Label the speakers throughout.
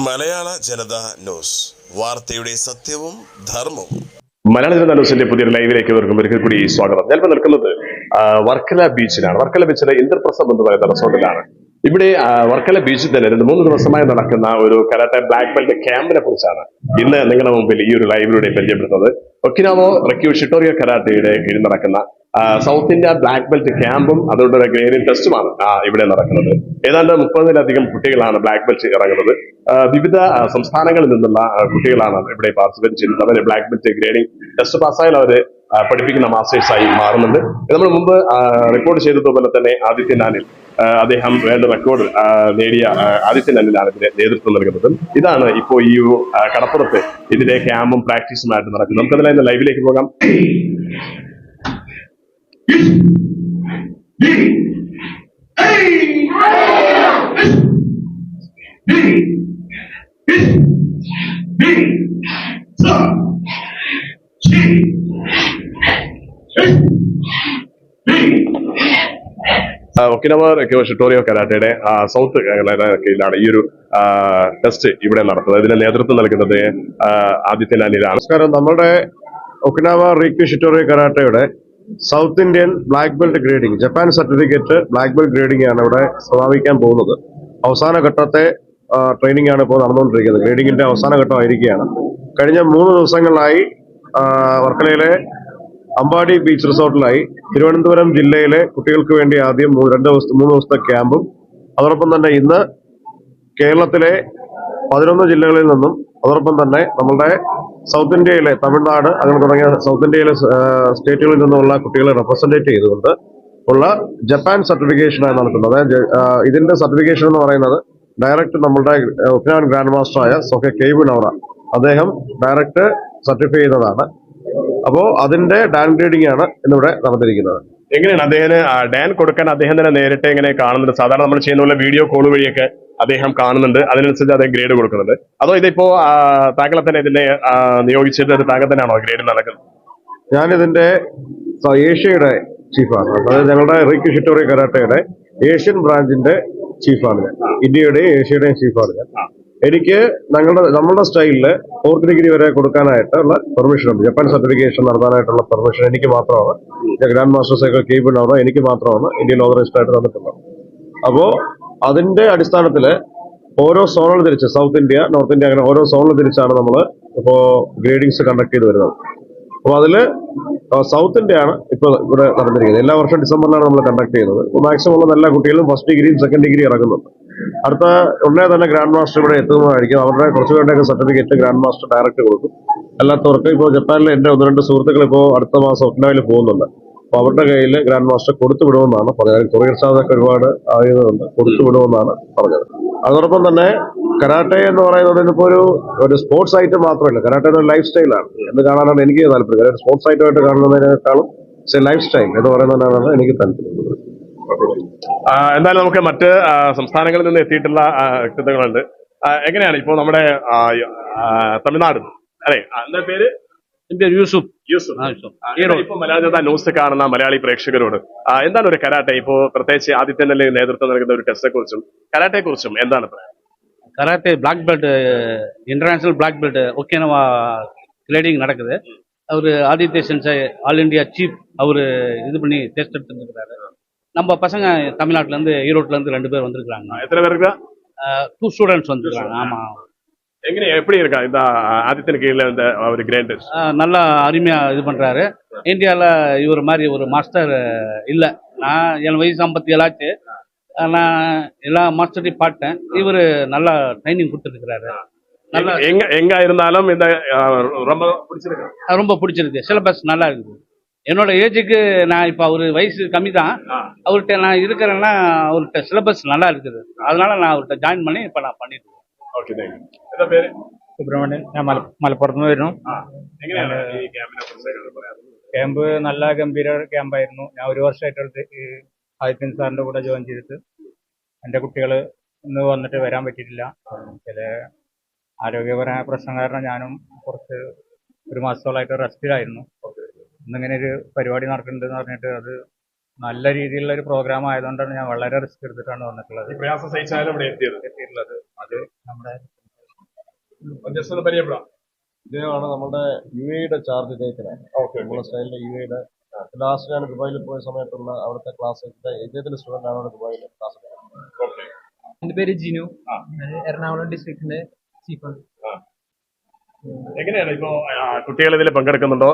Speaker 1: മലയാള ജനത news, വാർത്തയുടെ സത്യവും ധർമ്മവും.
Speaker 2: മലയാള ജനത ന്യൂസിന്റെ പുതിയൊരു ലൈവിലേക്ക് ഒരിക്കൽ കൂടി സ്വാഗതം. ഞാനിപ്പോൾ നിൽക്കുന്നത് വർക്കല ബീച്ചിലാണ്. വർക്കല ബീച്ചിലെ ഇന്ദ്രപ്രസ്ഥം എന്ന് പറയുന്ന റിസോർട്ടിലാണ്. ഇവിടെ വർക്കല ബീച്ചിൽ തന്നെ 2-3 ദിവസമായി നടക്കുന്ന ഒരു കരാട്ടെ ബ്ലാക്ക് ബെൽറ്റ് ക്യാമ്പിനെ കുറിച്ചാണ് ഇന്ന് നിങ്ങളുടെ മുമ്പിൽ ഈ ഒരു ലൈവിലൂടെ പരിചയപ്പെടുത്തുന്നത്. ഒക്കിനാവോ റെക്യൂ ഷിട്ടോറിയോ കരാട്ടയുടെ കീഴിൽ നടക്കുന്ന സൗത്ത് ഇന്ത്യ ബ്ലാക്ക് ബെൽറ്റ് ക്യാമ്പും അതുകൊണ്ട് ഗ്രേഡിംഗ് ടെസ്റ്റുമാണ് ഇവിടെ നടക്കുന്നത്. ഏതാണ്ട് 30-ലധികം കുട്ടികളാണ് ബ്ലാക്ക് ബെൽറ്റ് ഇറങ്ങുന്നത്. വിവിധ സംസ്ഥാനങ്ങളിൽ നിന്നുള്ള കുട്ടികളാണ് ഇവിടെ പാർട്ടിസിപ്പേറ്റ് ചെയ്യുന്നത്. അവർ ബ്ലാക്ക് ബെൽറ്റ് ഗ്രേഡിംഗ് ടെസ്റ്റ് പാസ്സായാൽ അവർ പഠിപ്പിക്കുന്ന മാസ്റ്റേഴ്സായി മാറുന്നുണ്ട്. നമ്മൾ മുമ്പ് റിപ്പോർട്ട് ചെയ്തതുപോലെ തന്നെ ആദിത്യൻ അനിൽ, അദ്ദേഹം വേൾഡ് റെക്കോർഡ് നേടിയ ആദിത്യൻ അനിലാണ് ഇതിന് നേതൃത്വം നൽകുന്നത്. ഇതാണ് ഇപ്പോൾ ഈ കടപ്പുറത്ത് ഇതിന്റെ ക്യാമ്പും പ്രാക്ടീസുമായിട്ട് നടക്കുന്നത്. നമുക്കതിലെ ലൈവിലേക്ക് പോകാം. ഒക്കിനവ ഷിട്ടോറിയോ കരാട്ടയുടെ സൗത്ത് കീഴിലാണ് ഈ ഒരു ടെസ്റ്റ് ഇവിടെ നടത്തുന്നത്. ഇതിന് നേതൃത്വം നൽകുന്നത് ആദിത്യൻ അനിലാണ്.
Speaker 3: നമസ്കാരം. നമ്മുടെ ഒക്കിനാവ റീക്യൂ ഷിട്ടോറിയോ കരാട്ടയുടെ south Indian black belt grading, Japan certificate black belt grading ആണ് ഇവിടെ സമാപിക്കാൻ പോകുന്നത്. അവസാന ഘട്ടത്തെ ട്രെയിനിങ് ആണ് ഇപ്പോൾ നടന്നുകൊണ്ടിരിക്കുന്നത്. ഗ്രേഡിംഗിന്റെ അവസാന ഘട്ടമായിരിക്കുകയാണ്. കഴിഞ്ഞ 3 ദിവസങ്ങളിലായി വർക്കലയിലെ അമ്പാടി ബീച്ച് റിസോർട്ടിലായി തിരുവനന്തപുരം ജില്ലയിലെ കുട്ടികൾക്ക് വേണ്ടി ആദ്യം 3 ദിവസത്തെ ക്യാമ്പും, അതോടൊപ്പം തന്നെ ഇന്ന് കേരളത്തിലെ 11 ജില്ലകളിൽ നിന്നും, അതോടൊപ്പം തന്നെ നമ്മളുടെ സൗത്ത് ഇന്ത്യയിലെ തമിഴ്നാട് അങ്ങനെ തുടങ്ങിയ സൗത്ത് ഇന്ത്യയിലെ സ്റ്റേറ്റുകളിൽ നിന്നുള്ള കുട്ടികളെ റെപ്രസെന്റേറ്റ് ചെയ്തുകൊണ്ട് ഉള്ള ജപ്പാൻ സർട്ടിഫിക്കേഷനാണ് നടത്തുന്നത്. ഇതിന്റെ സർട്ടിഫിക്കേഷൻ എന്ന് പറയുന്നത് ഡയറക്റ്റ് നമ്മളുടെ ഒക്കിനാവൻ ഗ്രാൻഡ് മാസ്റ്ററായ സൊഹെ കെയ്ബു നൗറ അദ്ദേഹം ഡയറക്റ്റ് സർട്ടിഫൈ ചെയ്തതാണ്. അപ്പോ അതിന്റെ ഡാൻ ഗ്രേഡിംഗ് ആണ് ഇന്നിവിടെ നടന്നിരിക്കുന്നത്.
Speaker 2: എങ്ങനെയാണ് അദ്ദേഹത്തിന് ഡാൻ കൊടുക്കാൻ അദ്ദേഹം തന്നെ നേരിട്ട് എങ്ങനെ കാണുന്നുണ്ട്? സാധാരണ നമ്മൾ ചെയ്യുന്ന പോലെ വീഡിയോ കോൾ വഴിയൊക്കെ അദ്ദേഹം കാണുന്നുണ്ട്, അതിനനുസരിച്ച് അദ്ദേഹം ഗ്രേഡ് കൊടുക്കുന്നുണ്ട്. അതോ ഇതിപ്പോ താങ്കളെ തന്നെ ഇതിനെ നിയോഗിച്ചിട്ട് താങ്കൾ തന്നെയാണോ ഗ്രേഡ് നടക്കുന്നത്?
Speaker 3: ഞാനിതിന്റെ ഏഷ്യയുടെ ചീഫാണ്. അതായത് ഞങ്ങളുടെ റീക്യൂ ഷിട്ടോറിയോ കരാട്ടയുടെ ഏഷ്യൻ ബ്രാഞ്ചിന്റെ ചീഫാണ് ഞാൻ. ഇന്ത്യയുടെയും ഏഷ്യയുടെയും ചീഫാണ് ഞാൻ. എനിക്ക് നമ്മളുടെ സ്റ്റൈലില് 4th ഡിഗ്രി വരെ കൊടുക്കാനായിട്ടുള്ള പെർമിഷൻ ഉണ്ട്. ജപ്പാൻ സർട്ടിഫിക്കേഷൻ നടത്താനായിട്ടുള്ള പെർമിഷൻ എനിക്ക് മാത്രമാണ്. Grand master cycle cable Noura എനിക്ക് മാത്രമാണ് ഇന്ത്യയിൽ ഓതറൈസ്ഡ് ആയിട്ട് തന്നിട്ടുള്ളത്. അപ്പോ അതിന്റെ അടിസ്ഥാനത്തില് ഓരോ സോണുകൾ തിരിച്ച് സൗത്ത് ഇന്ത്യ, നോർത്ത് ഇന്ത്യ അങ്ങനെ ഓരോ സോണുകൾ തിരിച്ചാണ് നമ്മൾ ഇപ്പോ ഗ്രേഡിങ്സ് കണ്ടക്ട് ചെയ്ത് വരുന്നത്. അപ്പോൾ അതില് സൗത്ത് ഇന്ത്യ ആണ് ഇപ്പൊ ഇവിടെ നടന്നിരിക്കുന്നത്. എല്ലാ വർഷവും ഡിസംബറിലാണ് നമ്മൾ കണ്ടക്ട് ചെയ്യുന്നത്. മാക്സിമം ഉള്ള എല്ലാ കുട്ടികളും ഫസ്റ്റ് ഡിഗ്രിയും സെക്കൻഡ് ഡിഗ്രി ഇറങ്ങുന്നുണ്ട്. അടുത്ത ഉടനെ തന്നെ ഗ്രാൻഡ് മാസ്റ്റർ ഇവിടെ എത്തുന്നതായിരിക്കും. അവരുടെ കുറച്ചുപേരുടെയൊക്കെ സർട്ടിഫിക്കറ്റ് ഗ്രാൻഡ് മാസ്റ്റർ ഡയറക്റ്റ് കൊടുക്കും. അല്ലാത്തവർക്ക് ഇപ്പോൾ ജപ്പാനിലെ എന്റെ 1-2 സുഹൃത്തുക്കൾ ഇപ്പോൾ അടുത്ത മാസം ഒക്കിനാവയിൽ പോകുന്നുണ്ട്. അപ്പൊ അവരുടെ കയ്യിൽ ഗ്രാൻഡ് മാസ്റ്റർ കൊടുത്തു വിടുമെന്നാണ് പറഞ്ഞത്. കൊറിയർ ചാർജൊക്കെ ഒരുപാട് ആയതുകൊണ്ട് കൊടുത്തു വിടുമെന്നാണ് പറഞ്ഞത്. അതോടൊപ്പം തന്നെ കരാട്ടെ എന്ന് പറയുന്നത് ഇന്നിപ്പോ ഒരു സ്പോർട്സ് ഐറ്റം മാത്രമല്ല, കരാട്ടെ ഒരു ലൈഫ് സ്റ്റൈലാണ്. എന്ന് കാണാനാണ് എനിക്ക് താല്പര്യം. സ്പോർട്സ് ഐറ്റമായിട്ട് കാണുന്നതിനേക്കാളും ലൈഫ് സ്റ്റൈൽ എന്ന് പറയുന്നതിനാണ് എനിക്ക് താല്പര്യം.
Speaker 2: എന്തായാലും നമുക്ക് മറ്റ് സംസ്ഥാനങ്ങളിൽ നിന്ന് എത്തിയിട്ടുള്ള വ്യക്തിത്വങ്ങളുണ്ട്. എങ്ങനെയാണ് ഇപ്പോ നമ്മുടെ തമിഴ്നാട് അല്ലെ, എന്താ പേര്? യൂസുഫ്. ഇപ്പൊ മലയാള ജനത ന്യൂസ് കാണുന്ന മലയാളി പ്രേക്ഷകരോട് എന്താണ് ഒരു കരാട്ടെ, ഇപ്പോ പ്രത്യേകിച്ച് ആദിത്യന്റെ നേതൃത്വം നൽകുന്ന ഒരു ടെസ്റ്റിനെ കുറിച്ചും കരാട്ടെ കുറിച്ചും എന്താണ് പറയാം?
Speaker 4: Karate black belt, international black belt Okinawa grading நடக்குது. அவர் Aditya sensei all India chief அவர் இது பண்ணி டெஸ்ட் எடுத்துருக்கிறாரு. நம்ம பசங்க தமிழ்நாட்டிலேருந்து ஈரோட்டிலேருந்து 2 பேர் வந்திருக்காங்க.
Speaker 2: எத்தனை பேர் இருக்கா?
Speaker 4: 2 ஸ்டூடெண்ட்ஸ் வந்திருக்காங்க. ஆமாம்.
Speaker 2: எங்கே எப்படி இருக்கா இந்த ஆதித்யன் கீழே இந்த ஒரு கிரேட்?
Speaker 4: நல்லா அருமையாக இது பண்ணுறாரு. இந்தியாவில் இவர் மாதிரி ஒரு மாஸ்டர் இல்லை. நான் என் வயசு 57 ஆச்சு. நான் எல்லா மாஸ்டரையும் பார்த்தேன். இவர் நல்லா ட்ரைனிங் கொடுத்துருக்கிறாரு. நல்லா
Speaker 2: எங்க இருந்தாலும் இந்த
Speaker 4: ரொம்ப பிடிச்சிருக்கு. சிலபஸ் நல்லா இருக்குது. என்னோட ஏஜுக்கு நான் இப்போ அவர் வயசு கம்மி தான். அவர்கிட்ட நான் இருக்கிறேன்னா அவர்கிட்ட சிலபஸ் நல்லா இருக்குது. அதனால நான் அவர்கிட்ட ஜாயின் பண்ணி இப்போ நான் பண்ணிட்டு இருக்கேன்.
Speaker 2: Okay, thank you. എന്താ പേര്?
Speaker 5: സുബ്രഹ്മണ്യൻ. ഞാൻ മലപ്പുറത്ത് നിന്ന് വരുന്നു. ക്യാമ്പ് നല്ല ഗംഭീര ക്യാമ്പായിരുന്നു. ഞാൻ 1 വർഷമായിട്ട് ആദിത്യൻ സാറിന്റെ കൂടെ ജോയിൻ ചെയ്തിട്ട് എൻ്റെ കുട്ടികൾ ഇന്ന് വന്നിട്ട് വരാൻ പറ്റിയിട്ടില്ല. ചില ആരോഗ്യപരമായ പ്രശ്നം കാരണം ഞാനും കുറച്ച് 1 മാസത്തോളമായിട്ട് റെസ്റ്റിലായിരുന്നു. ഇന്നിങ്ങനെ ഒരു പരിപാടി നടക്കുന്നുണ്ടെന്ന് പറഞ്ഞിട്ട് അത് നല്ല രീതിയിലുള്ള ഒരു പ്രോഗ്രാം ആയതുകൊണ്ടാണ് ഞാൻ വളരെ റിസ്ക് എടുത്തിട്ടാണ് വന്നിട്ടുള്ളത്.
Speaker 2: പ്രയാസം സഹിച്ചാലും ഇവിടെ എത്തിയിട്ടുള്ളത്.
Speaker 5: അത് നമ്മുടെ
Speaker 2: ജസ്റ്റ് ഒന്ന് പരിചയപ്പെടാം.
Speaker 3: ഇദ്ദേഹമാണ് നമ്മുടെ UAE ചാർജ് ടേക്കറാണ്. നമ്മുടെ സ്റ്റൈലിലെ UAE ലാസ്റ്റ് ഞാൻ ദുബായിൽ പോയ സമയത്തുള്ള അവിടുത്തെ ക്ലാസ് ഇദ്ദേഹത്തിന്റെ സ്റ്റുഡന്റ് ആണ് അവിടെ ദുബായിൽ ക്ലാസ് എടുക്കുന്നത്.
Speaker 6: എന്റെ പേര് ജിനു. ഞാൻ എറണാകുളം ഡിസ്ട്രിക്റ്റിന്റെ ചീഫാണ്.
Speaker 2: എങ്ങനെയാണ് ഇപ്പോ കുട്ടികൾ ഇതിൽ പങ്കെടുക്കുന്നുണ്ടോ?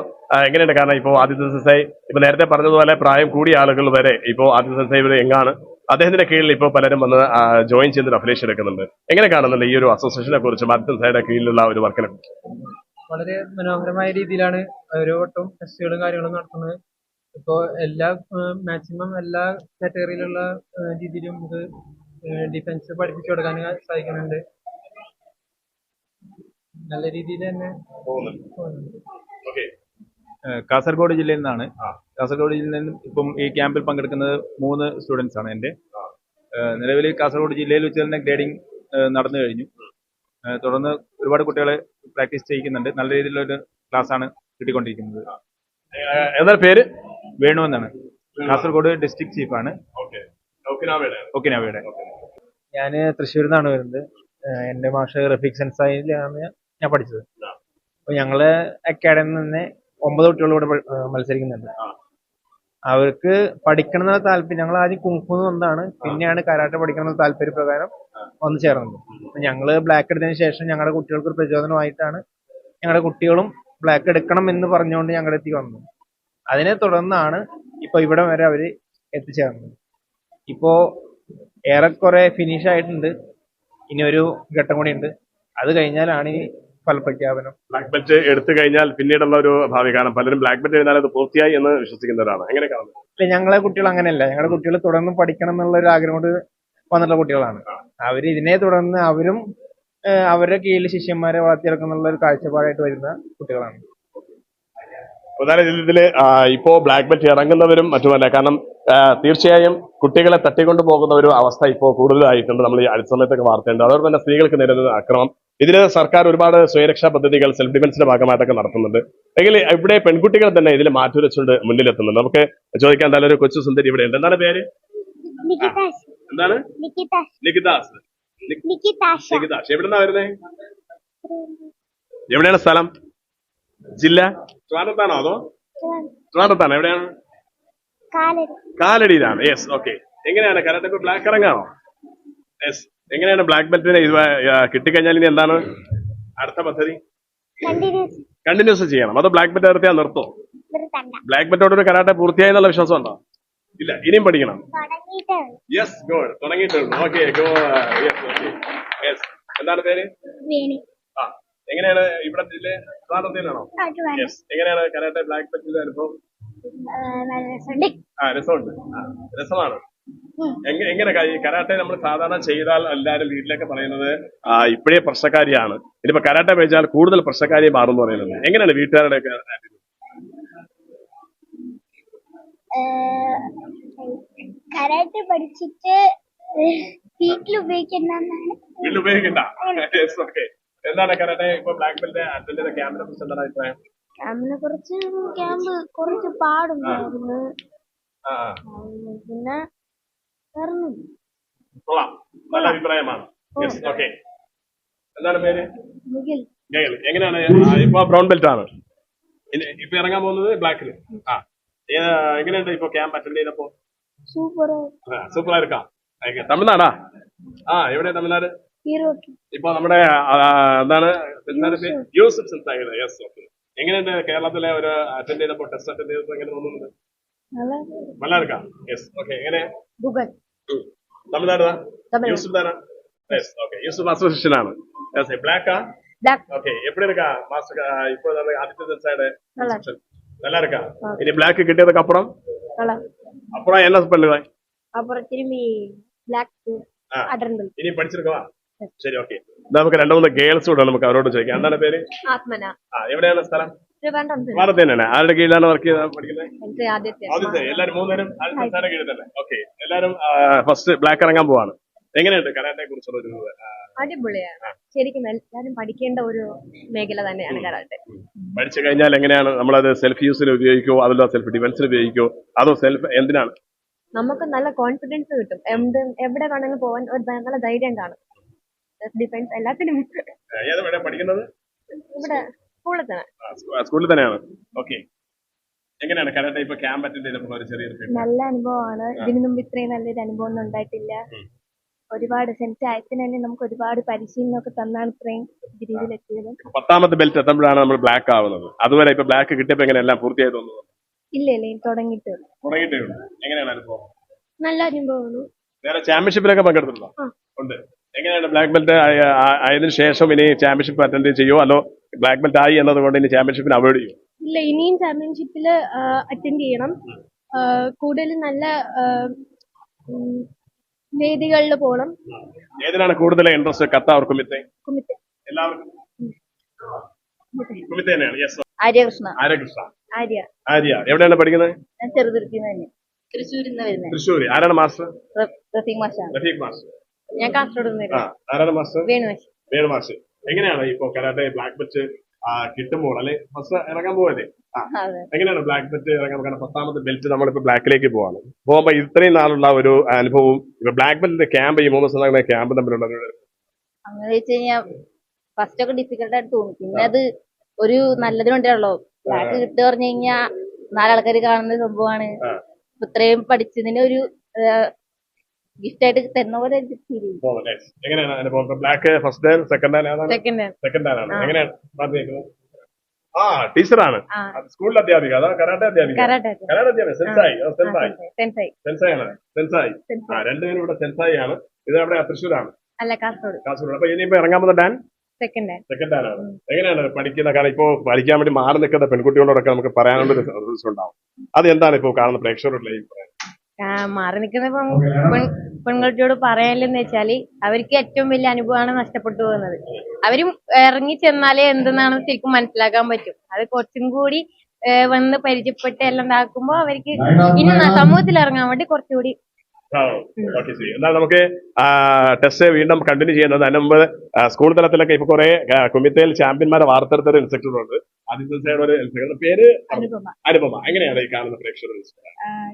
Speaker 2: എങ്ങനെയുണ്ട്? കാരണം ഇപ്പോ ആദിത്യ സസായി ഇപ്പൊ നേരത്തെ പറഞ്ഞതുപോലെ പ്രായം കൂടിയ ആളുകൾ വരെ ഇപ്പോ ആദിത്യ സസായി ഇവിടെ എങ്ങാണ് അദ്ദേഹത്തിന്റെ കീഴിൽ ഇപ്പോൾ പലരും വന്ന് ജോയിൻ ചെയ്തിട്ട് അഫിലിയേഷൻ എടുക്കുന്നുണ്ട്. എങ്ങനെ കാണുന്നുണ്ട് ഈ ഒരു അസോസിയേഷനെ കുറിച്ച്, ആദിത്യ സസായിയുടെ കീഴിലുള്ള ഒരു വർക്കിനെ കുറിച്ച്?
Speaker 6: വളരെ മനോഹരമായ രീതിയിലാണ് ഓരോ വട്ടവും ടെസ്റ്റുകളും കാര്യങ്ങളും നടത്തുന്നത്. ഇപ്പോൾ മാക്സിമം എല്ലാ കാറ്റഗറിയിലുള്ള രീതിയിലും നമുക്ക് ഡിഫൻസ് പഠിപ്പിച്ചു കൊടുക്കാൻ സാധിക്കുന്നുണ്ട്. നല്ല രീതിയിൽ തന്നെ പോകുന്നുണ്ട്.
Speaker 5: കാസർഗോഡ് ജില്ലയിൽ നിന്നാണ്. കാസർഗോഡ് ജില്ലയിൽ നിന്നും ഇപ്പം ഈ ക്യാമ്പിൽ പങ്കെടുക്കുന്നത് 3 സ്റ്റുഡൻസ് ആണ് എൻ്റെ. നിലവിൽ കാസർഗോഡ് ജില്ലയിൽ വെച്ച് തന്നെ ഗ്രേഡിംഗ് നടന്നു കഴിഞ്ഞു. തുടർന്ന് ഒരുപാട് കുട്ടികളെ പ്രാക്ടീസ് ചെയ്യിക്കുന്നുണ്ട്. നല്ല രീതിയിലുള്ള ക്ലാസ് ആണ് കിട്ടിക്കൊണ്ടിരിക്കുന്നത്.
Speaker 2: എന്താ പേര്?
Speaker 5: വേണു എന്നാണ്. കാസർഗോഡ് ഡിസ്ട്രിക്ട് ചീഫാണ് ഒക്കിനാവയുടെ.
Speaker 6: ഞാൻ തൃശ്ശൂരിൽ നിന്നാണ് വരുന്നത്. എൻ്റെ മാഷ് റഫീഖ് സെൻസായിലാണ് ഞാൻ പഠിച്ചത്. അപ്പോൾ ഞങ്ങള് അക്കാഡമിയിൽ നിന്ന് 9 കുട്ടികൾ ഇവിടെ മത്സരിക്കുന്നുണ്ട്. അവർക്ക് പഠിക്കണം എന്നുള്ള താല്പര്യം, ഞങ്ങൾ ആദ്യം കുങ്ഫു വന്നതാണ്, പിന്നെയാണ് കരാട്ടെ പഠിക്കണം എന്നുള്ള താല്പര്യപ്രകാരം വന്നു ചേർന്നത്. അപ്പൊ ഞങ്ങള് ബ്ലാക്ക് എടുത്തതിന് ശേഷം ഞങ്ങളുടെ കുട്ടികൾക്ക് ഒരു പ്രചോദനമായിട്ടാണ് ഞങ്ങളുടെ കുട്ടികളും ബ്ലാക്ക് എടുക്കണം എന്ന് പറഞ്ഞുകൊണ്ട് ഞങ്ങളുടെ എത്തി വന്നത്. അതിനെ തുടർന്നാണ് ഇപ്പൊ ഇവിടെ വരെ അവര് എത്തിച്ചേർന്നത്. ഇപ്പോ ഏറെക്കുറെ ഫിനിഷ് ആയിട്ടുണ്ട്. ഇനി ഒരു ഘട്ടം കൂടി ഉണ്ട്. അത് കഴിഞ്ഞാലാണ് ഈ ഫലപ്രഖ്യാപനം.
Speaker 2: ബ്ലാക്ക് ബെൽറ്റ് എടുത്തു കഴിഞ്ഞാൽ പിന്നീടുള്ള ഒരു ഭാവി, കാരണം പലരും ബ്ലാക്ക് ബെൽറ്റ് എഴുതാൻ അത് പൂർത്തിയായി എന്ന് വിശ്വസിക്കുന്നവരാണ്. എങ്ങനെ കാണുന്നത്?
Speaker 6: ഞങ്ങളെ കുട്ടികൾ അങ്ങനെയല്ല. ഞങ്ങളുടെ കുട്ടികൾ തുടർന്ന് പഠിക്കണം എന്നുള്ള ഒരു ആഗ്രഹം കൊണ്ട് വന്നിട്ടുള്ള കുട്ടികളാണ്. അവര് ഇതിനെ തുടർന്ന് അവരും അവരുടെ കീഴിൽ ശിഷ്യന്മാരെ വളർത്തിയെടുക്കുന്നുള്ള ഒരു കാഴ്ചപ്പാടായിട്ട് വരുന്ന കുട്ടികളാണ്.
Speaker 2: പ്രധാന രീതിയിൽ ഇപ്പോ ബ്ലാക്ക് ബെൽറ്റ് ഇറങ്ങുന്നവരും മറ്റുമല്ല, കാരണം തീർച്ചയായും കുട്ടികളെ തട്ടിക്കൊണ്ടു പോകുന്ന ഒരു അവസ്ഥ ഇപ്പോൾ കൂടുതലായിട്ടുണ്ട്. നമ്മൾ ഈ അടുത്ത സമയത്തൊക്കെ വാർത്തയുണ്ട്. അതോടൊപ്പം തന്നെ സ്ത്രീകൾക്ക് നേരിടുന്ന അക്രമം, ഇതിന് സർക്കാർ ഒരുപാട് സ്വയരക്ഷാ പദ്ധതികൾ സെൽഫ് ഡിഫൻസിന്റെ ഭാഗമായിട്ടൊക്കെ നടത്തുന്നുണ്ട്. എങ്കിൽ ഇവിടെ പെൺകുട്ടികൾ തന്നെ ഇതിൽ മാറ്റുരച്ചുകൊണ്ട് മുന്നിലെത്തുന്നുണ്ട്. നമുക്ക് ചോദിക്കാൻ എന്തായാലും ഒരു കൊച്ചു സുന്ദരി ഇവിടെ ഉണ്ട്. എന്താണ് പേര്? എന്താണ്? നികിതാസ്. നികിതാഷ്. എവിടുന്നാ വരുന്നേ? എവിടെയാണ് സ്ഥലം? ജില്ല? ട്രിവാൻഡ്രത്താണോ അതോ? ട്രിവാൻഡ്രത്താണ്. എവിടെയാണ്? കാലടിയിലാണ്. Yes, okay. എങ്ങനെയാണ് കരാട്ടെ ബ്ലാക്ക് ഇറങ്ങാണോ? യെസ്. എങ്ങനെയാണ് ബ്ലാക്ക് ബെൽറ്റിനെ കിട്ടിക്കഴിഞ്ഞാൽ ഇനി എന്താണ് അടുത്ത പദ്ധതി? കണ്ടിന്യൂസ് ചെയ്യണം അതോ ബ്ലാക്ക് ബെൽറ്റ് നിർത്തിയാൽ നിർത്തോ? ബ്ലാക്ക് ബെൽറ്റോട് ഒരു കരാട്ടെ പൂർത്തിയായി എന്നുള്ള വിശ്വാസം ഉണ്ടോ? ഇല്ല, ഇനിയും പഠിക്കണം. Yes, good. തുടങ്ങിയിട്ടുള്ളൂ. Okay, yes. എന്താണ് പേര്? ആ, എങ്ങനെയാണ് ഇവിടെ ട്രിവാൻഡ്രത്തിലാണോ? യെസ്. എങ്ങനെയാണ് കരാട്ടെ ബ്ലാക്ക് ബെൽറ്റിന്റെ അനുഭവം? രസമുണ്ട്. രസമാണ്. എങ്ങനെ ഈ കരാട്ടെ നമ്മൾ സാധാരണ ചെയ്താൽ എല്ലാവരും വീട്ടിലൊക്കെ പറയുന്നത് ഇപ്പോഴേ പ്രശ്നക്കാരിയാണ്, ഇനിയിപ്പോ കരാട്ടെ വെച്ചാൽ കൂടുതൽ പ്രശ്നക്കാരി മാറും പറയുന്നത്. എങ്ങനെയാണ് വീട്ടുകാരുടെ ഒക്കെ?
Speaker 7: കരാട്ടെ പഠിച്ചിട്ട് വീട്ടിൽ ഉപയോഗിക്കണ്ട.
Speaker 2: എന്താണ് കരാട്ടെ ഇപ്പൊ ബ്ലാക്ക് ബെൽറ്റ് അറ്റൻഡ് ചെയ്ത ക്യാമ്പിനെ കുറിച്ച് എന്താണ് അഭിപ്രായം?
Speaker 7: ക്യാമ്പ് കുറച്ച് പാടുണ്ടായിരുന്നു. പിന്നെ
Speaker 2: കൊള്ളാം, നല്ല അഭിപ്രായമാണ്. ഓക്കെ. എന്താണ് പേര്? ഗയൽ. എങ്ങനെയാണ് ഇപ്പൊ ബ്രൗൺ ബെൽറ്റ് ആണ്, ഇപ്പൊ ഇറങ്ങാൻ പോകുന്നത് ബ്ലാക്കില്. എങ്ങനെയുണ്ട് ഇപ്പൊ ക്യാമ്പ് അറ്റൻഡ് ചെയ്തപ്പോ? സൂപ്പറാ ഇരിക്കാം. തമിഴ്നാടാ? എവിടെ തമിഴ്നാട്? ഇപ്പൊ നമ്മുടെ എന്താണ് യൂസഫ് സംസാരിക്കുന്നത്. Yes, okay. എങ്ങനെയുണ്ട് കേരളത്തിലെ ഒരു അറ്റൻഡ് ചെയ്തപ്പോ, ടെസ്റ്റ് അറ്റൻഡ് ചെയ്തപ്പോ എങ്ങനെ തോന്നുന്നുണ്ട്? നല്ല എടുക്കാം. Yes, okay. എങ്ങനെ തമിഴ്നാട്? യൂസഫ് താനാ? Yes, okay. യൂസഫ് അസോസിയേഷൻ ആണ്. ബ്ലാക്കാ? ഓക്കെ. எப்படி இருக்கா மாஸ்டர்? இப்போ ஆதித்ய சைடு நல்லா இருக்கா? இனி பிளாக் கிட்டதுக்கு அப்புறம் என்ன பண்ணுவ?
Speaker 7: அப்புறம் திரும்பி பிளாக்
Speaker 2: ഇനി പഠിച്ചെടുക്കവാ? ശരി, ഓക്കെ. നമുക്ക് 2-3 ഗേൾസ് കൂടെ നമുക്ക് അവരോട് ചോദിക്കാം. എന്താണ് പേര്?
Speaker 7: ആത്മന.
Speaker 2: എവിടെയാണ് സ്ഥലം? ഭാരത് തന്നെയാണ്. ആരുടെ കീഴിലാണ് വർക്ക് ചെയ്ത് പഠിക്കുന്നത്? ആദ്യത്തെ. എല്ലാരും 3 പേരും ആദ്യത്തെ കീഴിൽ തന്നെ. ഓക്കെ. എല്ലാരും ഫസ്റ്റ് ബ്ലാക്ക് ഇറങ്ങാൻ പോവാണ്. എങ്ങനെയുണ്ട് കരാട്ടെ കുറിച്ചുള്ള ഒരു?
Speaker 7: അടിപൊളിയാണ്. ശരിക്കും എല്ലാരും പഠിക്കേണ്ട ഒരു മേഖല തന്നെയാണ് കരാട്ടെ.
Speaker 2: പഠിച്ചു കഴിഞ്ഞാൽ എങ്ങനെയാണ് നമ്മളത് സെൽഫ് യൂസിന് ഉപയോഗിക്കോ അതല്ല സെൽഫ് ഡിഫൻസിന് ഉപയോഗിക്കോ അതോ സെൽഫ് എന്തിനാണ്?
Speaker 7: നമുക്ക് നല്ല കോൺഫിഡൻസ് കിട്ടും. എവിടെ വേണമെങ്കിലും പോകാൻ ഒരു നല്ല ധൈര്യം കാണും. ഡിഫൻസ് എല്ലാത്തിനും
Speaker 2: ഏതെവിടെ പഠിക്കുന്നത്?
Speaker 7: ഇവിടെ സ്കൂളിൽ തന്നെ.
Speaker 2: സ്കൂളിൽ തന്നെയാണ്. ഓക്കെ. എങ്ങനെയാണ് കരാട്ടെ ഇപ്പൊ ക്യാമ്പ് അറ്റൻഡ് ചെയ്തപ്പോൾ ഒരു ചെറിയൊരു feedback?
Speaker 7: നല്ല അനുഭവമാണ്. ഇതിനു മുമ്പ് ഇത്രയും നല്ലൊരു അനുഭവം ഒന്നും ഉണ്ടായിട്ടില്ല. ഒരുപാട് സെൻസ് ആയത്തിന് തന്നെ നമുക്ക് ഒരുപാട് പരിശീലനമൊക്കെ തന്നാണ് ഇത്രയും രീതിയിലെത്തിയത്.
Speaker 2: 10ാമത്തെ ബെൽറ്റ് എത്തുമ്പോഴാണ് നമ്മൾ ബ്ലാക്ക് ആവുന്നത്. അതുവരെ ഇപ്പൊ ബ്ലാക്ക് കിട്ടിയപ്പോ എങ്ങനെ എല്ലാം പൂർത്തിയായി തോന്നുന്നു?
Speaker 7: ഇല്ല ഇല്ല ഇനി തുടങ്ങിയിട്ടേ ഉള്ളൂ.
Speaker 2: തുടങ്ങിയിട്ടേ ഉള്ളൂ. എങ്ങനെയാണ് അനുഭവം?
Speaker 7: നല്ല അനുഭവമാണ്.
Speaker 2: വേറെ ചാമ്പ്യൻഷിപ്പിലൊക്കെ പങ്കെടുത്തിട്ടുണ്ടോ? ഉണ്ട്. എങ്ങനെയാണ് ബ്ലാക്ക് ബെൽറ്റ് ആയതിനു ശേഷം ഇനി ചാമ്പ്യൻഷിപ്പ് അറ്റൻഡ് ചെയ്യോ, അതോ ബ്ലാക്ക് ബെൽറ്റ് ആയി എന്നതുകൊണ്ട് ഇനി ചാമ്പ്യൻഷിപ്പിന് അവോയ്ഡ് ചെയ്യോ?
Speaker 7: ഇല്ല ഇനിയും ചാമ്പ്യൻഷിപ്പിൽ അറ്റൻഡ് ചെയ്യണം. കൂടുതൽ നല്ല വേദികളിൽ പോകണം.
Speaker 2: ഏതിനാണ് കൂടുതൽ ഇൻട്രസ്റ്റ്, കത്ത ഓർ കുമിത്തെ?
Speaker 7: കുമിത്തെ.
Speaker 2: എല്ലാവർക്കും കുമിത്തെ തന്നെയാണ്. യെസ്.
Speaker 8: ആര്യകൃഷ്ണ.
Speaker 2: ആര്യകൃഷ്ണ.
Speaker 7: ആര്യ.
Speaker 2: ആര്യ എവിടെയാണ് പഠിക്കുന്നത്?
Speaker 8: ഞാൻ ചെറുതുരുത്തിന്ന് തന്നെ, തൃശ്ശൂരിൽ നിന്ന് വരുന്നത്.
Speaker 2: തൃശ്ശൂർ. ആരാണ് മാസ്റ്റർ?
Speaker 8: റഫീഖ് മാഷാണ്.
Speaker 2: റഫീഖ് മാസ്റ്റർ.
Speaker 7: ഞാൻ കാസർഗോഡ് നിന്ന്
Speaker 2: ആ, ആരാണ് മാസ്റ്റർ?
Speaker 7: വേണുമാഷ്.
Speaker 2: വേണു മാസ്റ്റർ. എങ്ങനെയാണ് ഇപ്പൊ കരാട്ടെ ബ്ലാക്ക് ബെൽറ്റ് കിട്ടുമ്പോൾ, അല്ലെ ഫസ്റ്റ് ഇറങ്ങാൻ പോവല്ലേ?
Speaker 8: അതെ.
Speaker 2: എങ്ങനെയാണ് ബ്ലാക്ക് ബെൽറ്റ് ഇറങ്ങാൻ? കാരണം 10ാമത്തെ ബെൽറ്റ് നമ്മളിപ്പോ ബ്ലാക്കിലേക്ക് പോവാണ്. പോകുമ്പോ ഇത്രയും നാളുള്ള ഒരു അനുഭവവും ഇപ്പൊ ബ്ലാക്ക് ബെൽറ്റിന്റെ ക്യാമ്പ്, ഈ 3 ദിവസം നടക്കുന്ന ക്യാമ്പ് തമ്മിലുള്ള
Speaker 8: അങ്ങനെ വെച്ച് കഴിഞ്ഞാൽ ഫസ്റ്റ് ഒക്കെ ഡിഫിക്കൽട്ട് ആയിട്ട് തോന്നും. പിന്നെ അത് ഒരു നല്ലതിന് വേണ്ടിയാണല്ലോ. ബ്ലാക്ക് കിട്ടുക പറഞ്ഞു കഴിഞ്ഞാൽ 4 ആൾക്കാർ കാണുന്ന സംഭവമാണ്. ഇത്രയും പഠിച്ചതിന് ഒരു ഗിഫ്റ്റ് ആയിട്ട് തരുന്ന പോലെ എനിക്ക് ഫീൽ ചെയ്യും.
Speaker 2: എങ്ങനെയാണ് അനുഭവം? Black first day, second day? Second day ആണ്. എങ്ങനെയാണ് പറഞ്ഞേക്കുന്നത്? ആ, ടീച്ചറാണ്. സ്കൂളിലെ അധ്യാപിക, അതാ കരാട്ടെ അധ്യാപിക? കരാട്ടെ അധ്യാപിക. സെൻസായി ആണ്. സെൻസായി. രണ്ടുപേരും ഇവിടെ സെൻസായി ആണ്. ഇത് അവിടെ തൃശ്ശൂരാണ്.
Speaker 7: അല്ല കാസർഗോഡ്.
Speaker 2: കാസർഗോഡ്. അപ്പൊ ഇനിയിപ്പോ ഇറങ്ങാൻ പോകുന്ന ഡാൻ
Speaker 7: സെക്കൻഡ്
Speaker 2: ആണ്. എങ്ങനെയാണ് പഠിക്കുന്ന? കാരണം ഇപ്പോ പഠിക്കാൻ വേണ്ടി മാറി നിൽക്കുന്ന പെൺകുട്ടികളോടൊക്കെ നമുക്ക് പറയാനുള്ളൊരു ദിവസം ഉണ്ടാവും. അത് എന്താണ് ഇപ്പോ കാണുന്ന പ്രേക്ഷകരുടെ
Speaker 7: മാറി നിൽക്കുന്ന പെൺകുട്ടിയോട് പറയാനില്ലെന്ന് വെച്ചാല് അവർക്ക് ഏറ്റവും വലിയ അനുഭവമാണ് നഷ്ടപ്പെട്ടു പോകുന്നത്. അവരും ഇറങ്ങി ചെന്നാലേ എന്തെന്നാണ് ശരിക്കും മനസ്സിലാക്കാൻ പറ്റും. അത് കുറച്ചും കൂടി വന്ന് പരിചയപ്പെട്ട് എല്ലാം ഇതാക്കുമ്പോ അവർക്ക് ഇനി സമൂഹത്തിൽ ഇറങ്ങാൻ വേണ്ടി കുറച്ചുകൂടി.
Speaker 2: എന്നാൽ നമുക്ക് ടെസ്റ്റ് വീണ്ടും കണ്ടിന്യൂ ചെയ്യുന്നത്. അതിന് മുമ്പ് സ്കൂൾ തലത്തിലൊക്കെ ഇപ്പൊ കുറെ കുമിത്തയിൽ ചാമ്പ്യന്മാരെ വാർത്തെടുത്ത ഒരു ഇൻസ്ട്രക്ടറുണ്ട്. ആദിത്യയുടെ ഒരു ഇൻസ്ട്രക്ടറുടെ പേര് അനുപമ. എങ്ങനെയാണ് ഈ കാണുന്ന പ്രേക്ഷകർ?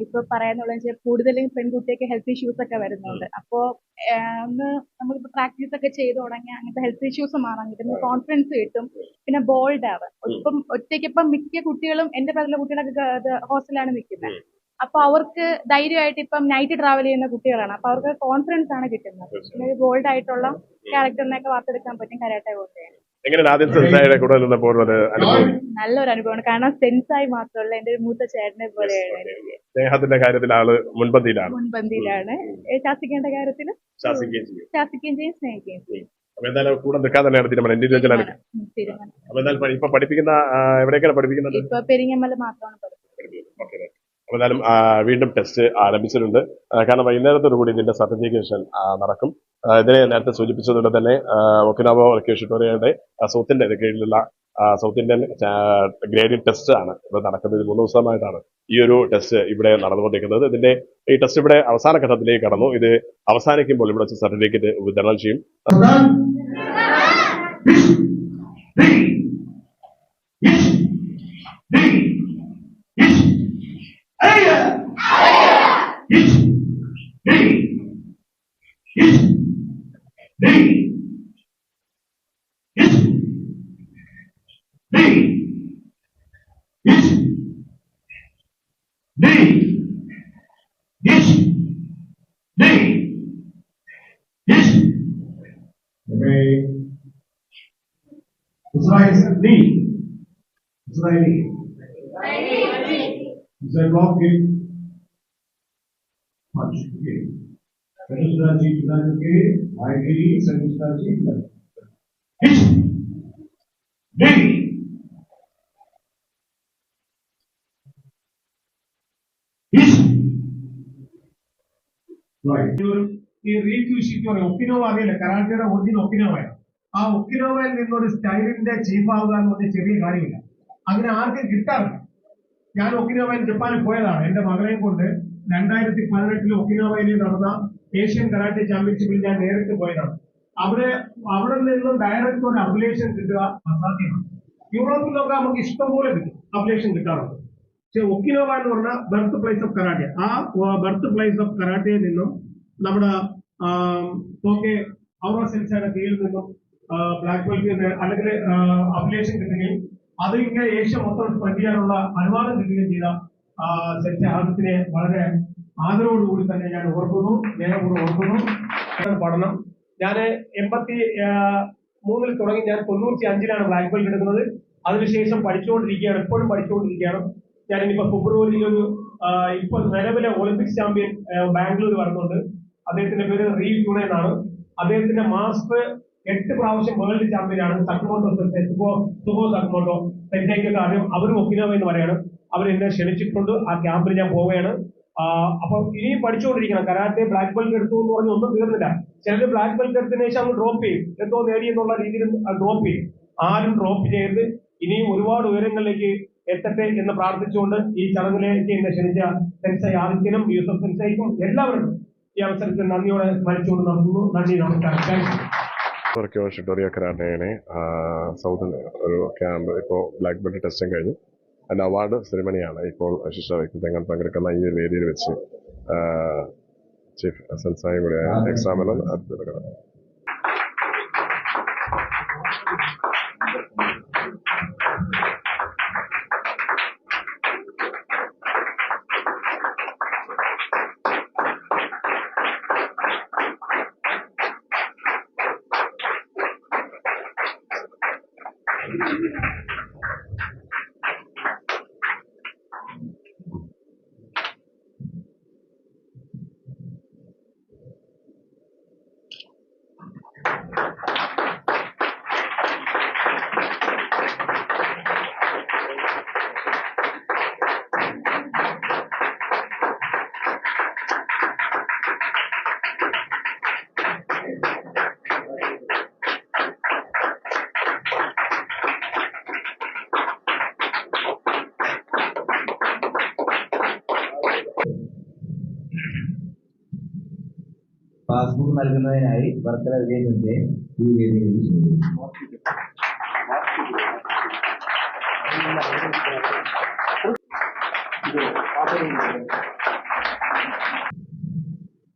Speaker 9: ഇപ്പൊ പറയാനുള്ളത് കൂടുതലും പെൺകുട്ടിയൊക്കെ ഹെൽത്ത് ഇഷ്യൂസ് ഒക്കെ വരുന്നുണ്ട്. അപ്പോ ഒന്ന് നമ്മളിപ്പോ പ്രാക്ടീസ് ഒക്കെ ചെയ്ത് തുടങ്ങി അങ്ങനത്തെ ഹെൽത്ത് ഇഷ്യൂസ് മാറാൻ കിട്ടും, കോൺഫിഡൻസ് കിട്ടും, പിന്നെ ബോൾഡ് ആവാം. ഇപ്പം ഒറ്റയ്ക്കിപ്പം മിക്ക കുട്ടികളും എന്റെ പേരിലെ കുട്ടികളൊക്കെ ഹോസ്റ്റലാണ് നിൽക്കുന്നത്. അപ്പൊ അവർക്ക് ധൈര്യമായിട്ട് ഇപ്പം നൈറ്റ് ട്രാവൽ ചെയ്യുന്ന കുട്ടികളാണ്. അപ്പൊ അവർക്ക് കോൺഫിഡൻസ് ആണ് കിട്ടുന്നത്. പിന്നെ ബോൾഡ് ആയിട്ടുള്ള ക്യാരക്ടറിനെയൊക്കെ വാർത്തെടുക്കാൻ പറ്റും കരാട്ടെ കൊണ്ട്. നല്ലൊരു അനുഭവമാണ്. കാരണം സെൻസായി മാത്രമല്ല, എന്റെ ഒരു മൂത്ത ചേട്ടനെ പോലെയാണ്.
Speaker 2: സ്നേഹത്തിന്റെ കാര്യത്തിൽ ആള് മുൻപന്തിയിലാണ്.
Speaker 9: ശാസിക്കേണ്ട കാര്യത്തിൽ ശാസിക്കുകയും ചെയ്യും, സ്നേഹിക്കുകയും ചെയ്യും.
Speaker 2: കൂടെ നിൽക്കാൻ തന്നെയാണ് തീരുമാനം. ഇൻഡിവിജ്വൽ ആണ്. ഇപ്പൊ പഠിപ്പിക്കുന്ന എവിടെയൊക്കെയാണ് പഠിപ്പിക്കുന്നത്?
Speaker 9: ഇപ്പൊ പെരിങ്ങമല മാത്രമാണ് പഠിപ്പിക്കുന്നത്.
Speaker 2: എന്നാലും വീണ്ടും ടെസ്റ്റ് ആരംഭിച്ചിട്ടുണ്ട്. കാരണം വൈകുന്നേരത്തോടു കൂടി ഇതിന്റെ സർട്ടിഫിക്കേഷൻ നടക്കും. ഇതിനെ നേരത്തെ സൂചിപ്പിച്ചതുകൊണ്ട് തന്നെ ഒക്കിനാവോ റിക്വസിറ്റോറിയയുടെ സൗത്ത് ഇന്ത്യൻ കീഴിലുള്ള സൗത്ത് ഇന്ത്യൻ ഗ്രേഡിംഗ് ടെസ്റ്റ് ആണ് ഇവിടെ നടക്കുന്നത്. 3 ദിവസമായിട്ടാണ് ഈ ഒരു ടെസ്റ്റ് ഇവിടെ നടന്നുകൊണ്ടിരിക്കുന്നത്. ഇതിന്റെ ഈ ടെസ്റ്റ് ഇവിടെ അവസാന ഘട്ടത്തിലേക്ക് കടന്നു. ഇത് അവസാനിക്കുമ്പോൾ ഇവിടെ വെച്ച് സർട്ടിഫിക്കറ്റ് വിതരണം ചെയ്യും.
Speaker 10: ഈ റീക്യൂഷിക്കോ ഒക്കിനോവ അറിയില്ല, കരാട്ടയുടെ ഒറിജിനൽ ഒക്കിനോവയാണ്. ആ ഒക്കിനോവയിൽ നിന്നൊരു സ്റ്റൈലിന്റെ ചീഫ് ആവുക എന്ന് പറഞ്ഞ ചെറിയ കാര്യമില്ല. അങ്ങനെ ആർക്കും കിട്ടാറില്ല. ഞാൻ ഒക്കിനോവയിൽ ജപ്പാനിൽ പോയതാണ്. എന്റെ മകളെയും കൊണ്ട് 2018 ഒക്കിനോവയിൽ നടന്ന ഏഷ്യൻ കരാട്ടെ ചാമ്പ്യൻഷിപ്പിൽ ഞാൻ നേരിട്ട് പോയതാണ്. അവിടെ നിന്നും ഡയറക്റ്റ് ഒരു അപ്ലേഷൻ കിട്ടുക അസാധ്യമാണ്. യൂറോപ്പിലൊക്കെ നമുക്ക് ഇഷ്ടംപോലെ കിട്ടും, അപ്ലേഷൻ കിട്ടാറുണ്ട്. പക്ഷെ ഒക്കിനോവ എന്ന് പറഞ്ഞാൽ ബർത്ത് പ്ലേസ് ഓഫ് കരാട്ടെ. ആ ബർത്ത് പ്ലേസ് ഓഫ് കരാട്ടയിൽ നിന്നും നമ്മുടെ ഔറ സെൻസയുടെ കീഴിൽ നിന്നും ബ്ലാക്ക് ബെൽറ്റ് അല്ലെങ്കിൽ അഫിലിയേഷൻ കിട്ടുകയും അത് ഇങ്ങനെ ഏഷ്യ മൊത്തം സ്പ്രെഡ് ചെയ്യാനുള്ള അനുവാദം കിട്ടുകയും ചെയ്ത സെൻസ ആദത്തിനെ വളരെ ആദരവോടുകൂടി തന്നെ ഞാൻ ഓർക്കുന്നു, സ്നേഹപൂർവ്വം ഓർക്കുന്നു. പഠനം ഞാൻ 83 തുടങ്ങി, ഞാൻ 95 ബ്ലാക്ക് ബെൽറ്റ് എടുക്കുന്നത്. അതിനുശേഷം പഠിച്ചുകൊണ്ടിരിക്കുകയാണ്, എപ്പോഴും പഠിച്ചുകൊണ്ടിരിക്കുകയാണ്. ഞാൻ ഇനിയിപ്പോ ഫെബ്രുവരിയിൽ ഇപ്പൊ നിലവിലെ ഒളിമ്പിക്സ് ചാമ്പ്യൻ ബാംഗ്ലൂർ വരുന്നുണ്ട്. അദ്ദേഹത്തിന്റെ പേര് റീ ട്യൂണ എന്നാണ്. അദ്ദേഹത്തിന്റെ മാസ്റ്റർ 8 പ്രാവശ്യം വേൾഡ് ചാമ്പ്യനാണ് സക്മോട്ടോ സുബോ സക്മോട്ടോ സെൻസൈക്കൊക്കെ അറിയാം. അവരും ഒക്കിനോവ എന്ന് പറയാണ്. അവരെന്നെ ക്ഷണിച്ചിട്ടുണ്ട്. ആ ക്യാമ്പിൽ ഞാൻ പോവുകയാണ്. അപ്പൊ ഇനിയും പഠിച്ചുകൊണ്ടിരിക്കണം. കരാട്ടെ ബ്ലാക്ക് ബെൽറ്റ് എടുത്തു എന്ന് പറഞ്ഞ് ഒന്നും തീർന്നില്ല. ചിലർ ബ്ലാക്ക് ബെൽറ്റ് എടുത്തതിന് ശേഷം അങ്ങ് ഡ്രോപ്പ് ചെയ്യും, എന്തോ നേടി എന്നുള്ള രീതിയിൽ ഡ്രോപ്പ് ചെയ്യും. ആരും ഡ്രോപ്പ് ചെയ്യരുത്. ഇനിയും ഒരുപാട് ഉയരങ്ങളിലേക്ക് എത്തട്ടെ എന്ന് പ്രാർത്ഥിച്ചുകൊണ്ട് ഈ ചടങ്ങിലേക്ക് എന്നെ ക്ഷണിച്ച സെൻസൈ ആദിത്യനും യൂസഫ് സെൻസൈക്കും എല്ലാവർക്കും ഈ അവസരത്തിൽ നന്ദിയോടെ സ്മരിച്ചുകൊണ്ട് നടത്തുന്നു. നന്ദി, നമസ്കാരം.
Speaker 2: ഷിറ്റോറിയ കരാട്ടയുടെ സൗത്ത് ഒരു ക്യാമ്പ് ഇപ്പോൾ ബ്ലാക്ക് ബെൽറ്റ് ടെസ്റ്റും കഴിഞ്ഞു. അതിൻ്റെ അവാർഡ് സെറിമണിയാണ് ഇപ്പോൾ ശിക്ഷ വ്യക്തിത്വങ്ങൾ പങ്കെടുക്കുന്ന ഈ ഒരു വേദിയിൽ വെച്ച് ചീഫ് സെൻസായി കൂടെ എക്സാമിനർ നടക്കുന്നത്.
Speaker 11: പാസ്ബുക്ക് നൽകുന്നതിനായി വർക്കല വിജയന്റെ ഈ വേദിയിൽ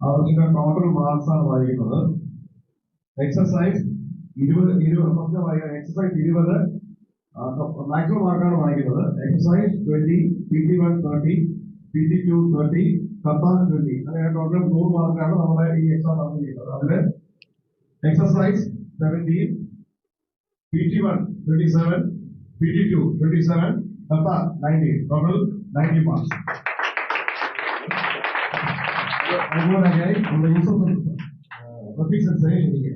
Speaker 10: അവർക്ക് ടോട്ടൽ മാർക്സ് ആണ് വായിക്കുന്നത്. എക്സസൈസ് 20 എക്സസൈസ് 20 മാക്സിമം മാർക്കാണ് വായിക്കുന്നത്. Exercise 20, PT1 30, PT2 30, കപ്പാൻ 20. അങ്ങനെ ടോട്ടൽ 100 മാർക്കാണ് നമ്മുടെ ഈ എക്സാം നടന്നിരിക്കുന്നത്. അതില് എക്സസൈസ് 17, PT1 27, PT2 27, കപ്പാൻ 90, ടോട്ടൽ 90 മാർക്സ്. അതുപോലെയായി നമ്മുടെ യൂസഫ് റഫീഖ് സെൻസയെ ക്ഷണിക്കുക.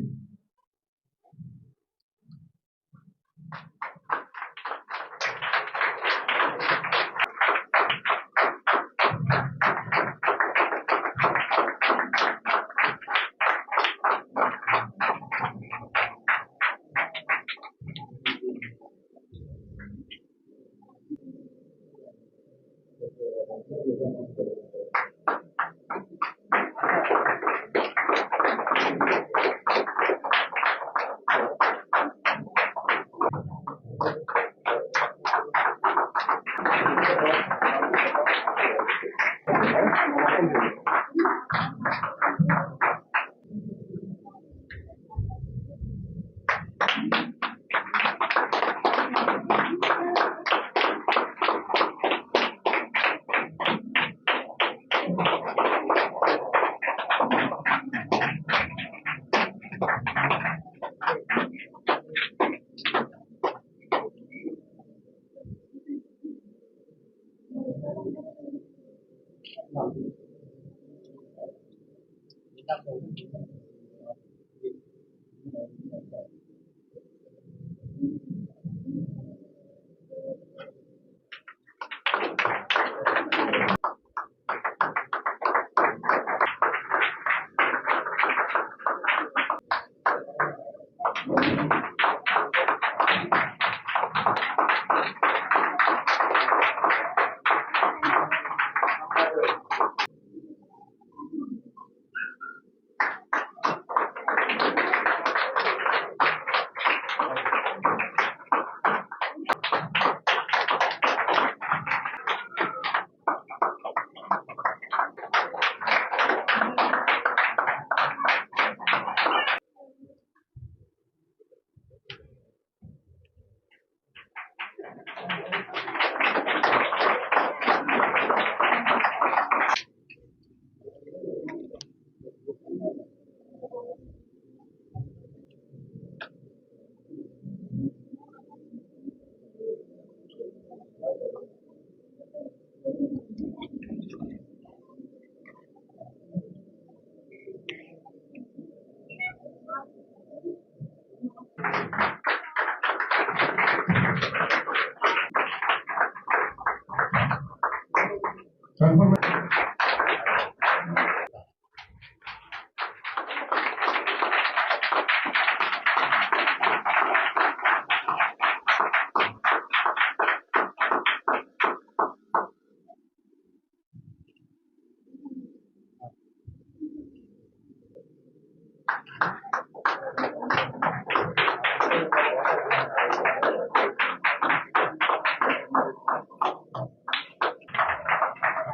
Speaker 10: Confirm.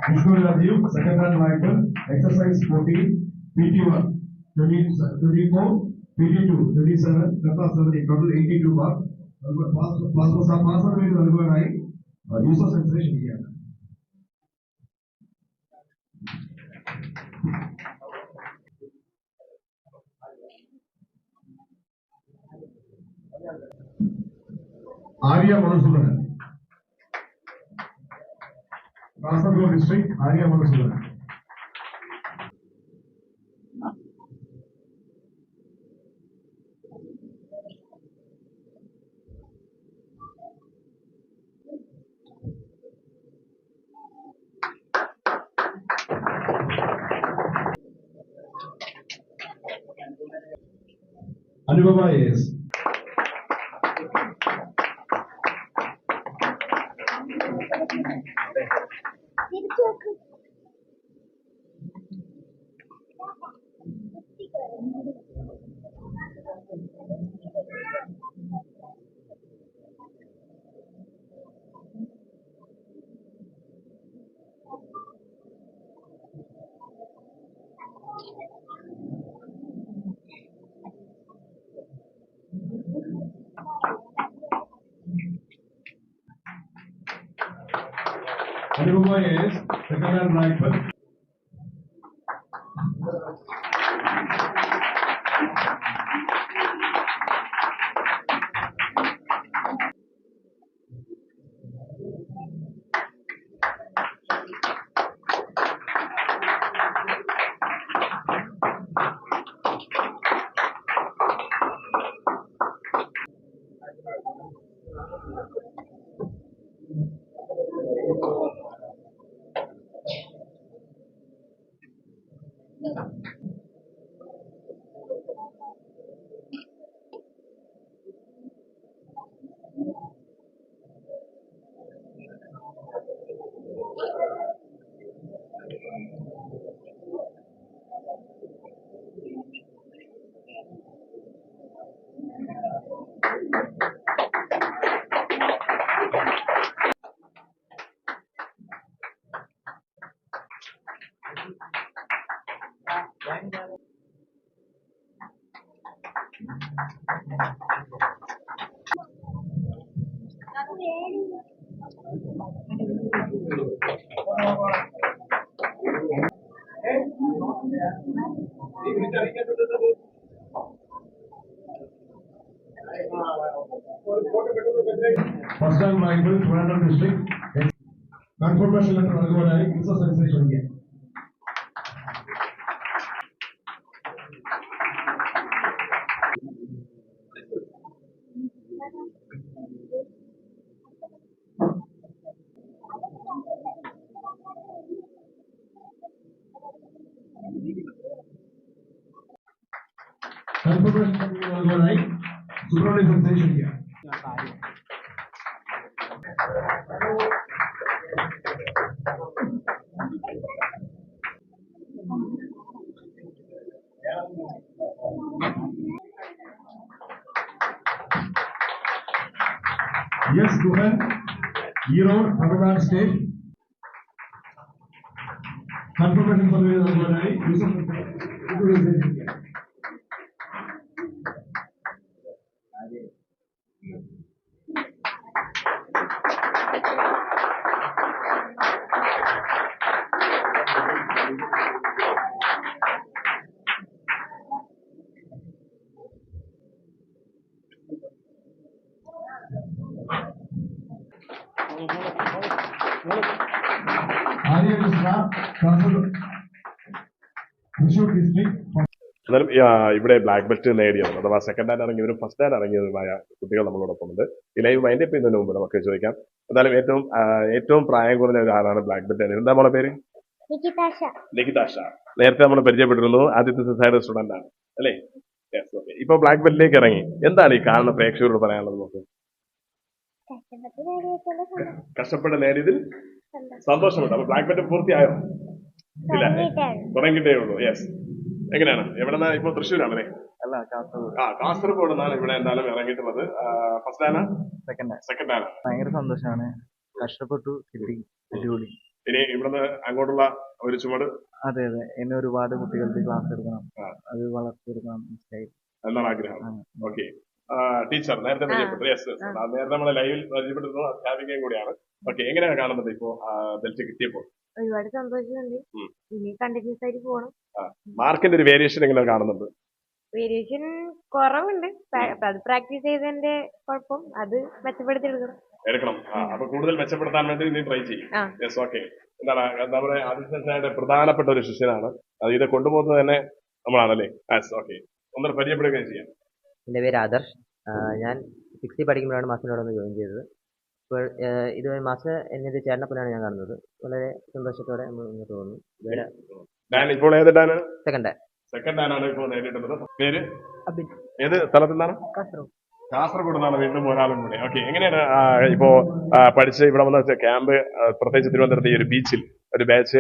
Speaker 10: Vishnu Rajiv, second Michael, exercise 14, PT1, 24, PT2, 27, capacity total 82 bar. Password നൽകുവാനായി യൂസർ സെൻസേഷൻ ചെയ്യാണ്. Arya Madhusoodanan, Kasaragod district, Arya Madhusoodanan. Anupama S. Anupama S, secretary റൈഫൽ. First time Michael, Trivandrum district. Confirmation letter നൽകുവാനായി യൂസർ സെൻസേഷൻ ചെയ്യാം. Confirmation നൽകുവാനായി സുബ്രഹ്മണ്യ സെൻസേഷൻ ചെയ്യാം. Yes, Duhan, Erode, Tamil Nadu State. Confirmation survey നൽകുവാനായി യൂസർ സെൻസേഷൻ ചെയ്യാം. Arya Misra, Thrissur district.
Speaker 2: എന്നാലും ഇവിടെ ബ്ലാക്ക് ബെൽറ്റ് നേടിയവരും അഥവാ സെക്കൻഡ് ഹാൻഡ് ഇറങ്ങിയവരും ഫസ്റ്റ് ഹാൻഡ് ഇറങ്ങിയവരുമായ കുട്ടികൾ നമ്മളോടൊപ്പം ഉണ്ട്. ഈ ലൈവ് വൈൻഡപ്പ് ചെയ്യുന്നതിന് മുമ്പ് നമുക്ക് ചോദിക്കാം. എന്നാലും ഏറ്റവും പ്രായം കുറഞ്ഞ ഒരാളാണ് ബ്ലാക്ക് ബെൽറ്റ്. എന്താ നമ്മളെ പേര്? നികിതാഷ. നേരത്തെ നമ്മൾ പരിചയപ്പെട്ടിരുന്നു. ആദ്യത്തെ സൊസൈറ്റി സ്റ്റുഡന്റ് ആണ് അല്ലേ? Yes, okay. ഇപ്പൊ ബ്ലാക്ക് ബെൽറ്റിലേക്ക് ഇറങ്ങി. എന്താണ് ഈ കാണുന്ന പ്രേക്ഷകരോട് പറയാനുള്ളത്? നമുക്ക് കഷ്ടപ്പെട്ട് നേടിയതിൽ സന്തോഷമുണ്ട്. അപ്പൊ ബ്ലാക്ക് ബെൽറ്റ് പൂർത്തിയായോ? ഇല്ല, തുടങ്ങിയിട്ടേ ഉള്ളൂ. യെസ്. എങ്ങനെയാണ്? എവിടെന്നാ? ഇപ്പൊ തൃശ്ശൂരാണല്ലേ?
Speaker 6: അല്ല, കാസർഗോഡ്.
Speaker 2: കാസർഗോഡ് നിന്നാണ് ഇവിടെ എന്തായാലും ഇറങ്ങിയിട്ടുള്ളത്. ഫസ്റ്റ് ആണ് സെക്കൻഡ് ആണ്.
Speaker 6: ഭയങ്കര സന്തോഷമാണ്. കഷ്ടപ്പെട്ടു, കിട്ടി, അടിപൊളി.
Speaker 2: ഇനി ഇവിടുന്ന് അങ്ങോട്ടുള്ള ഒരു ചുമട്.
Speaker 6: അതെ, ഇനി ഒരുപാട് കുട്ടികൾക്ക് ക്ലാസ് എടുക്കണം, അത് വളർത്തിയെടുക്കണം
Speaker 2: എന്നാണ് ആഗ്രഹം. ഓക്കെ. ടീച്ചർ നേരത്തെ പരിചയപ്പെട്ടു. യെസ്, നേരത്തെ നമ്മളെ ലൈവിൽ പരിചയപ്പെട്ടിരുന്നു. അധ്യാപികയും കൂടിയാണ്. ഓക്കെ. എങ്ങനെയാണ് കാണുന്നത് ഇപ്പോ ബെൽറ്റ് കിട്ടിയപ്പോൾ?
Speaker 7: ഒരുപാട് സന്തോഷമുണ്ട്. ഇനി കണ്ടിന്യൂസ് ആയിട്ട് പോകണം.
Speaker 2: മാർക്കിന്റെ ഒരു വേരിയേഷൻ എങ്ങനെയാണ് കാണുന്നുണ്ട്?
Speaker 7: വേരിയേഷൻ കുറവുണ്ട്. അത് പ്രാക്ടീസ് ചെയ്തതിന്റെ കുഴപ്പം, അത് മെച്ചപ്പെടുത്തി
Speaker 2: എടുക്കണം. അപ്പൊ കൂടുതൽ മെച്ചപ്പെടുത്താൻ വേണ്ടി നീ ട്രൈ ചെയ്യും. Yes, okay. എന്താണ് നമ്മുടെ ആദിത്യന്റെ പ്രധാനപ്പെട്ട ഒരു ശിഷ്യനാണ്. അത് ഇത് കൊണ്ടുപോകുന്നത് തന്നെ നമ്മളാണല്ലേ? Yes, okay. ഒന്നര പരിചയപ്പെടുകയും ചെയ്യാം.
Speaker 12: എൻ്റെ പേര് ആദർശ്. ഞാൻ 6th പഠിക്കുമ്പോഴാണ് മാസ്റ്ററിനോടൊന്ന് ജോയിൻ ചെയ്തത്. ഇപ്പോൾ ഇത് മാസ്റ്റർ എന്നെ ചേട്ടനെ പോലെയാണ് ഞാൻ കാണുന്നത്. വളരെ സന്തോഷത്തോടെ നമ്മൾ മുന്നോട്ട് പോകുന്നു.
Speaker 2: ഇപ്പോൾ ഏത് ഡാനാണ്?
Speaker 12: സെക്കൻഡ്
Speaker 2: ഡാനാണ് ഇപ്പോൾ നേടിയിട്ടുള്ളത്. പേര്?
Speaker 12: അബിൻ.
Speaker 2: ഏത് സ്ഥലത്തു നിന്നാണ്? കാസർഗോഡ് നിന്നാണ് വീണ്ടും ഒരാളും കൂടെ. ഓക്കെ. എങ്ങനെയാണ് ഇപ്പോ പഠിച്ച് ഇവിടെ വന്ന ക്യാമ്പ്, പ്രത്യേകിച്ച് തിരുവനന്തപുരത്ത് ഈ ഒരു ബീച്ചിൽ ഒരു ബാച്ച്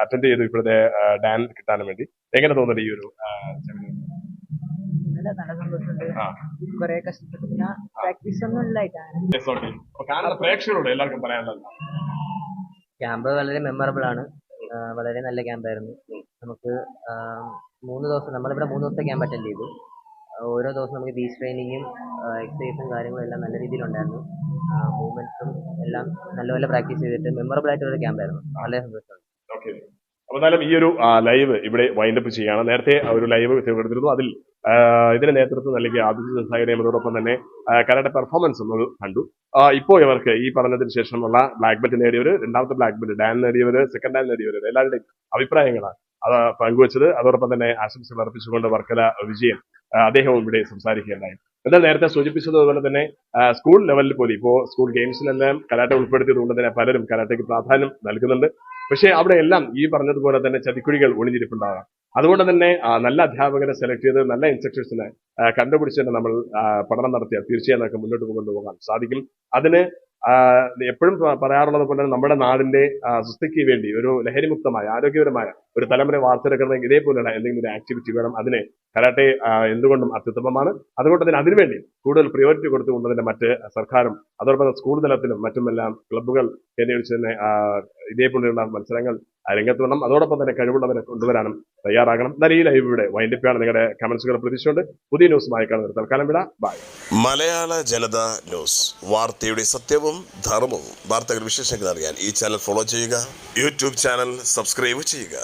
Speaker 2: അറ്റൻഡ് ചെയ്തു ഇപ്പോഴത്തെ ഡാൻ കിട്ടാൻ വേണ്ടി? എങ്ങനെ തോന്നുന്നുണ്ട് ഈ ഒരു
Speaker 12: നല്ല സന്തോഷമുണ്ട്. കുറെ കഷ്ടപ്പെട്ടു, പ്രാക്ടീസ് ഒന്നും ഇല്ലായിട്ടാണ്.
Speaker 2: പ്രേക്ഷകരോട് എല്ലാവർക്കും പറയാനുള്ളത്?
Speaker 12: ക്യാമ്പ് വളരെ മെമ്മറബിൾ ആണ്. വളരെ നല്ല ക്യാമ്പായിരുന്നു. നമുക്ക് 3 ദിവസം, നമ്മളിവിടെ 3 ദിവസത്തെ ക്യാമ്പ് അറ്റൻഡ് ചെയ്തു. ഓരോ ദിവസം നമുക്ക് ബീച്ച് ട്രെയിനിങ്ങും എക്സസൈസും കാര്യങ്ങളും എല്ലാം നല്ല രീതിയിലുണ്ടായിരുന്നു. മൂവ്മെന്റ്സും എല്ലാം നല്ലപോലെ പ്രാക്ടീസ് ചെയ്തിട്ട് മെമ്മറബിൾ ആയിട്ടുള്ള ക്യാമ്പായിരുന്നു. വളരെ സന്തോഷമാണ്.
Speaker 2: ഓക്കെ. അപ്പൊ എന്തായാലും ഈ ഒരു ലൈവ് ഇവിടെ വൈൻഡപ്പ് ചെയ്യാണ്. നേരത്തെ ഒരു ലൈവ് എടുത്തിരുന്നു. അതിൽ ഇതിന് നേതൃത്വം നൽകിയ ആദിത്യ സഹായം, അതോടൊപ്പം തന്നെ കരാട്ടെ പെർഫോമൻസ് നമ്മൾ കണ്ടു. ഇപ്പോൾ ഇവർക്ക് ഈ പറഞ്ഞതിന് ശേഷമുള്ള ബ്ലാക്ക് ബെൽറ്റ് നേടിയവര്, രണ്ടാമത്തെ ബ്ലാക്ക് ബെൽറ്റ് ഡാൻ നേടിയവര്, സെക്കൻഡ് ഡാൻ നേടിയവര് എല്ലാവരുടെയും അഭിപ്രായങ്ങളാണ് അത് പങ്കുവച്ചത്. അതോടൊപ്പം തന്നെ ആശംസകൾ അർപ്പിച്ചുകൊണ്ട് വർക്കല വിജയൻ അദ്ദേഹവും ഇവിടെ സംസാരിക്കുകയുണ്ടായി. എന്നാൽ നേരത്തെ സൂചിപ്പിച്ചതുപോലെ തന്നെ സ്കൂൾ ലെവലിൽ പോലും ഇപ്പോൾ സ്കൂൾ ഗെയിംസിലെല്ലാം കരാട്ടെ ഉൾപ്പെടുത്തിയത് കൊണ്ട് തന്നെ പലരും കരാട്ടയ്ക്ക് പ്രാധാന്യം നൽകുന്നുണ്ട്. പക്ഷേ അവിടെ എല്ലാം ഈ പറഞ്ഞതുപോലെ തന്നെ ചതിക്കുഴികൾ ഒളിഞ്ഞിരിപ്പുണ്ടാകാം. അതുകൊണ്ട് തന്നെ നല്ല അധ്യാപകരെ സെലക്ട് ചെയ്ത് നല്ല ഇൻസ്ട്രക്ടേഴ്സിനെ കണ്ടുപിടിച്ചിട്ട് നമ്മൾ പഠനം നടത്തിയാൽ തീർച്ചയായും നമുക്ക് മുന്നോട്ട് കൊണ്ടുപോകാൻ സാധിക്കും. അതിന് എപ്പോഴും പറയാറുള്ളത് പോലെ നമ്മുടെ നാടിന്റെ സുസ്ഥിതിക്ക് വേണ്ടി ഒരു ലഹരിമുക്തമായ ആരോഗ്യപരമായ ഒരു തലമുറ വാർത്തെടുക്കണമെങ്കിൽ ഇതേപോലെയുള്ള എന്തെങ്കിലും ഒരു ആക്ടിവിറ്റി വേണം. അതിന് കരാട്ടെ എന്തുകൊണ്ടും അത്യുത്തമമാണ്. അതുകൊണ്ട് തന്നെ അതിനുവേണ്ടി കൂടുതൽ പ്രിയോറിറ്റി കൊടുത്തുകൊണ്ട് തന്നെ മറ്റ് സർക്കാരും അതോടൊപ്പം സ്കൂൾ തലത്തിലും മറ്റുമെല്ലാം ക്ലബ്ബുകൾ കേന്ദ്രീകരിച്ച് തന്നെ ഇതേപോലെയുള്ള മത്സരങ്ങൾ രംഗത്ത് വരണം. അതോടൊപ്പം തന്നെ കഴിവുള്ളവരെ കൊണ്ടുവരാനും തയ്യാറാകണം. എന്നാൽ ഈ ലൈവ് ഇവിടെ വൈൻഡപ്പാണ്. നിങ്ങളുടെ കമന്റ്സുകൾ പ്രതീക്ഷിച്ചുകൊണ്ട് പുതിയ ന്യൂസുമായി കാണുന്നത് തൽക്കാലം വിടാം. ബൈ.
Speaker 1: മലയാള ജനത ന്യൂസ്, വാർത്തയുടെ സത്യവും ധർമ്മവും. വാർത്തകൾ വിശേഷങ്ങൾ അറിയാൻ ഈ ചാനൽ ഫോളോ ചെയ്യുക. യൂട്യൂബ് ചാനൽ സബ്സ്ക്രൈബ് ചെയ്യുക.